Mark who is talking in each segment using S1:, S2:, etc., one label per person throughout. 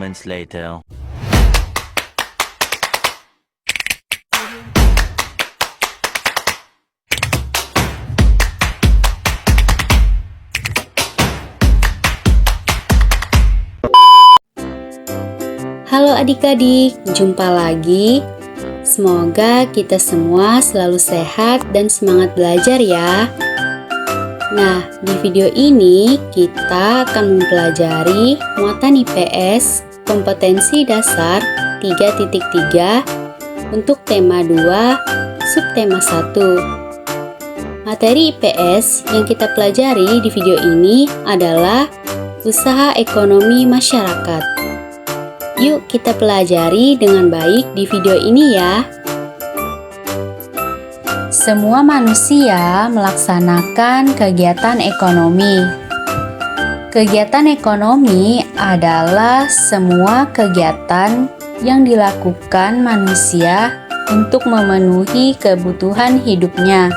S1: moments later.
S2: Halo adik-adik, jumpa lagi. Semoga kita semua selalu sehat dan semangat belajar ya. Nah, di video ini kita akan mempelajari muatan IPS kompetensi dasar 3.3 untuk tema 2, subtema 1. Materi IPS yang kita pelajari di video ini adalah usaha ekonomi masyarakat. Yuk kita pelajari dengan baik di video ini ya. Semua manusia melaksanakan kegiatan ekonomi. Kegiatan ekonomi adalah semua kegiatan yang dilakukan manusia untuk memenuhi kebutuhan hidupnya.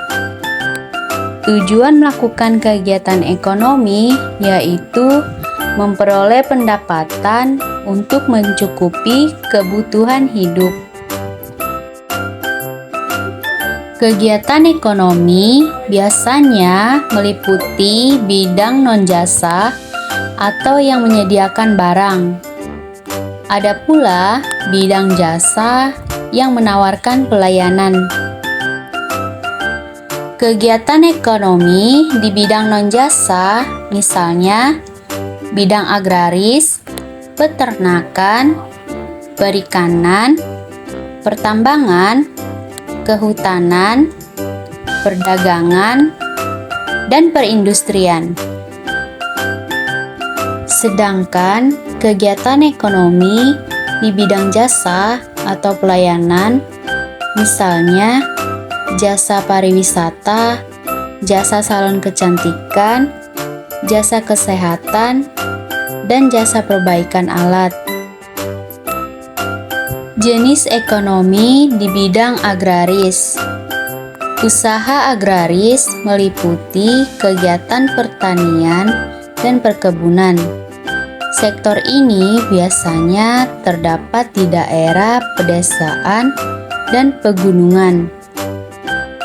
S2: Tujuan melakukan kegiatan ekonomi yaitu memperoleh pendapatan untuk mencukupi kebutuhan hidup. Kegiatan ekonomi biasanya meliputi bidang non-jasa atau yang menyediakan barang. Ada pula bidang jasa yang menawarkan pelayanan. Kegiatan ekonomi di bidang non-jasa misalnya bidang agraris, peternakan, perikanan, pertambangan, kehutanan, perdagangan, dan perindustrian. Sedangkan kegiatan ekonomi di bidang jasa atau pelayanan, misalnya jasa pariwisata, jasa salon kecantikan, jasa kesehatan, dan jasa perbaikan alat. Jenis ekonomi di bidang agraris. Usaha agraris meliputi kegiatan pertanian dan perkebunan. Sektor ini biasanya terdapat di daerah pedesaan dan pegunungan.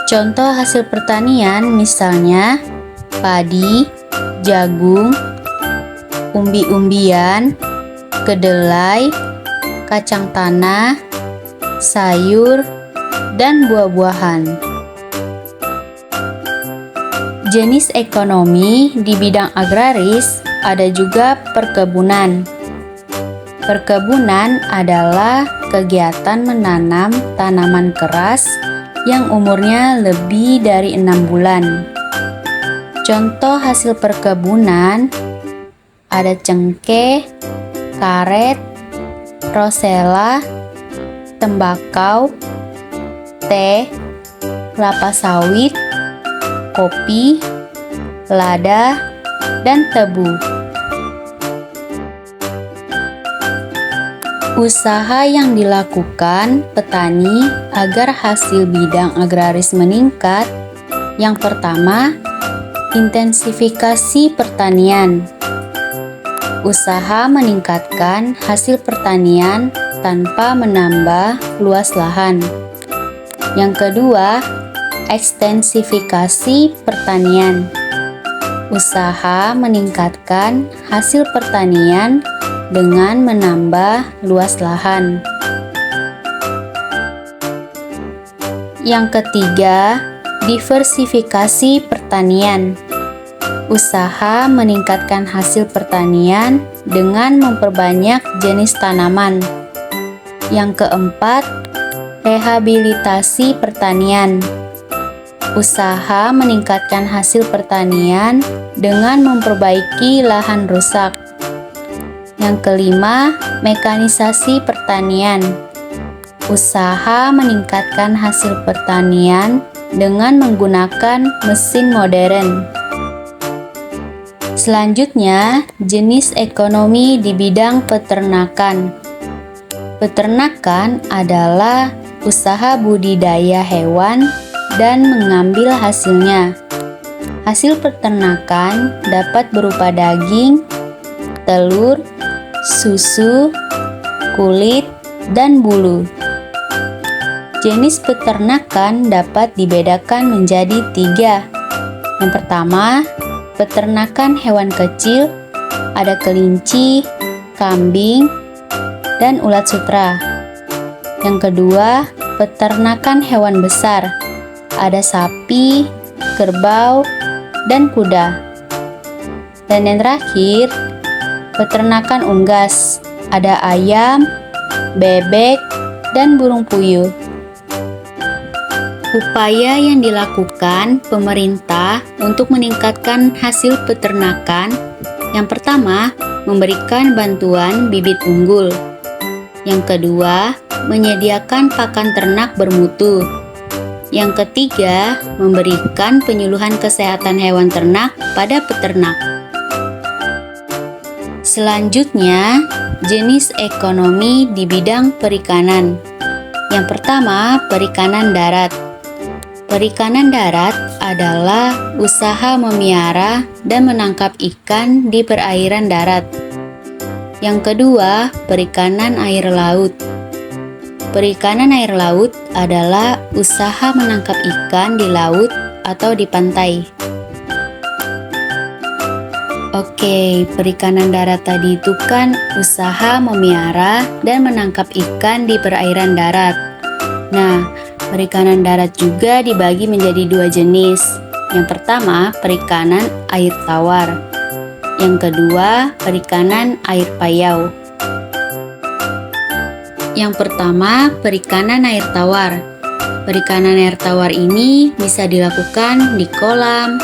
S2: Contoh hasil pertanian misalnya padi, jagung, umbi-umbian, kedelai, kacang tanah, sayur, dan buah-buahan. Jenis ekonomi di bidang agraris ada juga perkebunan. Perkebunan adalah kegiatan menanam tanaman keras yang umurnya lebih dari 6 bulan. Contoh hasil perkebunan ada cengkeh, karet, rosella, tembakau, teh, kelapa sawit, kopi, lada, dan tebu. Usaha yang dilakukan petani agar hasil bidang agraris meningkat. Yang pertama, intensifikasi pertanian. Usaha meningkatkan hasil pertanian tanpa menambah luas lahan. Yang kedua, ekstensifikasi pertanian. Usaha meningkatkan hasil pertanian dengan menambah luas lahan. Yang ketiga, diversifikasi pertanian. Usaha meningkatkan hasil pertanian dengan memperbanyak jenis tanaman. Yang keempat, rehabilitasi pertanian. Usaha meningkatkan hasil pertanian dengan memperbaiki lahan rusak. Yang kelima, mekanisasi pertanian. Usaha meningkatkan hasil pertanian dengan menggunakan mesin modern. Selanjutnya, jenis ekonomi di bidang peternakan. Peternakan adalah usaha budidaya hewan dan mengambil hasilnya. Hasil peternakan dapat berupa daging, telur, susu, kulit, dan bulu. Jenis peternakan dapat dibedakan menjadi 3. Yang pertama, peternakan hewan kecil, ada kelinci, kambing, dan ulat sutra. Yang kedua, peternakan hewan besar, ada sapi, kerbau, dan kuda. Dan yang terakhir, peternakan unggas, ada ayam, bebek, dan burung puyuh. Upaya yang dilakukan pemerintah untuk meningkatkan hasil peternakan, yang pertama, memberikan bantuan bibit unggul. Yang kedua, menyediakan pakan ternak bermutu. Yang ketiga, memberikan penyuluhan kesehatan hewan ternak pada peternak. Selanjutnya, jenis ekonomi di bidang perikanan. Yang pertama, perikanan darat. Perikanan darat adalah usaha memelihara dan menangkap ikan di perairan darat. Yang kedua, perikanan air laut. Perikanan air laut adalah usaha menangkap ikan di laut atau di pantai. Oke, perikanan darat tadi itu kan usaha memelihara dan menangkap ikan di perairan darat. Nah, perikanan darat juga dibagi menjadi 2 jenis. Yang pertama, perikanan air tawar. Yang kedua, perikanan air payau. Yang pertama, perikanan air tawar. Perikanan air tawar ini bisa dilakukan di kolam,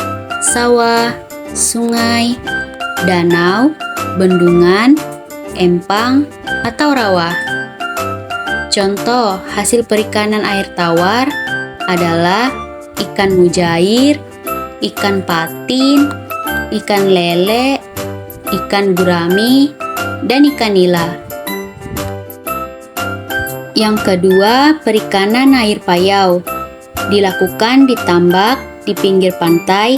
S2: sawah, sungai, danau, bendungan, empang, atau rawa. Contoh hasil perikanan air tawar adalah ikan mujair, ikan patin, ikan lele, ikan gurami, dan ikan nila. Yang kedua, perikanan air payau. Dilakukan di tambak di pinggir pantai.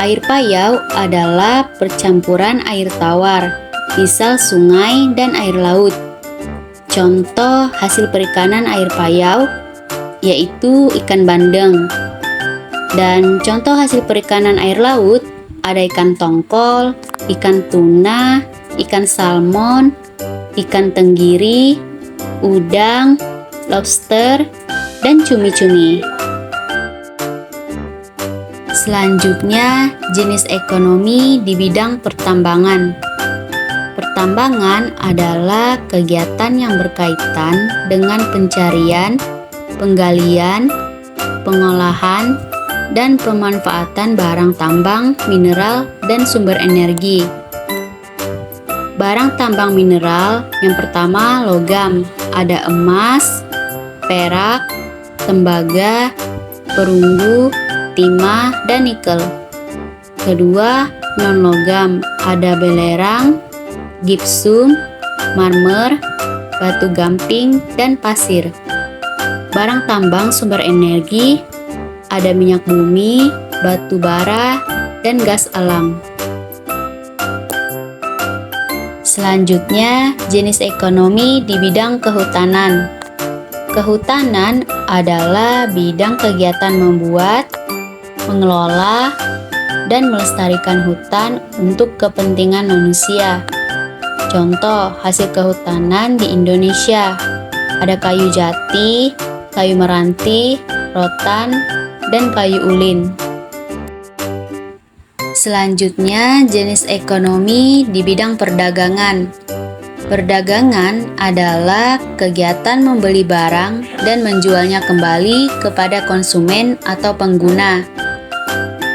S2: Air payau adalah percampuran air tawar, misal sungai dan air laut. Contoh hasil perikanan air payau yaitu ikan bandeng. Dan contoh hasil perikanan air laut ada ikan tongkol, ikan tuna, ikan salmon, ikan tenggiri, udang, lobster, dan cumi-cumi. Selanjutnya, jenis ekonomi di bidang pertambangan. Pertambangan adalah kegiatan yang berkaitan dengan pencarian, penggalian, pengolahan, dan pemanfaatan barang tambang, mineral, dan sumber energi. Barang tambang mineral yang pertama logam, ada emas, perak, tembaga, perunggu, timah, dan nikel. Kedua, non-logam, ada belerang, gipsum, marmer, batu gamping, dan pasir. Barang tambang sumber energi, ada minyak bumi, batu bara, dan gas alam. Selanjutnya, jenis ekonomi di bidang kehutanan. Kehutanan adalah bidang kegiatan membuat, mengelola, dan melestarikan hutan untuk kepentingan manusia. Contoh hasil kehutanan di Indonesia, ada kayu jati, kayu meranti, rotan, dan kayu ulin. Selanjutnya, jenis ekonomi di bidang perdagangan. Perdagangan adalah kegiatan membeli barang dan menjualnya kembali kepada konsumen atau pengguna.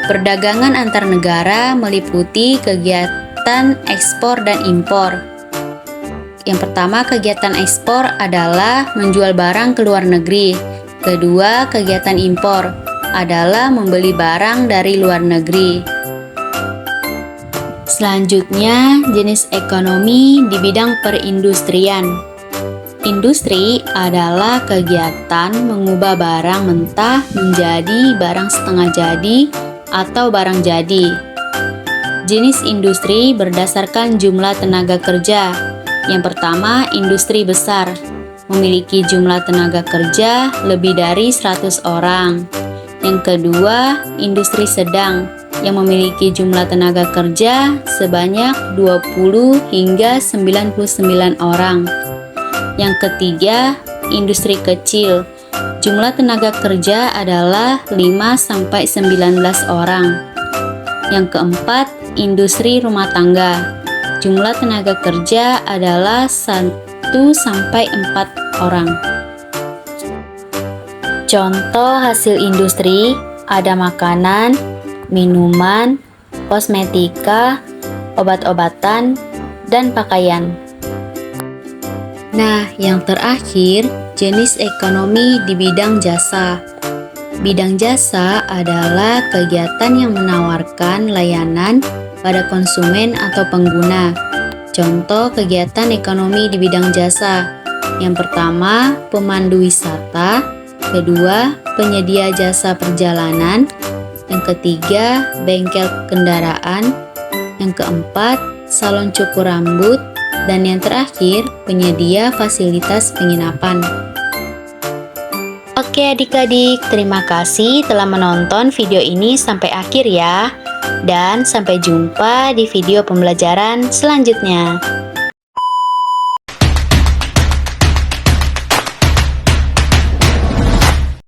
S2: Perdagangan antar negara meliputi kegiatan ekspor dan impor. Yang pertama, kegiatan ekspor adalah menjual barang ke luar negeri. Kedua, kegiatan impor adalah membeli barang dari luar negeri. Selanjutnya, jenis ekonomi di bidang perindustrian. Industri adalah kegiatan mengubah barang mentah menjadi barang setengah jadi atau barang jadi. Jenis industri berdasarkan jumlah tenaga kerja. Yang pertama, industri besar, memiliki jumlah tenaga kerja lebih dari 100 orang. Yang kedua, industri sedang, yang memiliki jumlah tenaga kerja sebanyak 20 hingga 99 orang. Yang ketiga, industri kecil, jumlah tenaga kerja adalah 5-19 orang. Yang keempat, industri rumah tangga. Jumlah tenaga kerja adalah 1-4 orang. Contoh hasil industri ada makanan, minuman, kosmetika, obat-obatan, dan pakaian. Nah, yang terakhir, jenis ekonomi di bidang jasa. Bidang jasa adalah kegiatan yang menawarkan layanan pada konsumen atau pengguna. Contoh kegiatan ekonomi di bidang jasa. Yang pertama, pemandu wisata. Kedua, penyedia jasa perjalanan. Yang ketiga, bengkel kendaraan. Yang keempat, salon cukur rambut. Dan yang terakhir, penyedia fasilitas penginapan. Oke adik-adik, terima kasih telah menonton video ini sampai akhir ya. Dan sampai jumpa di video pembelajaran selanjutnya.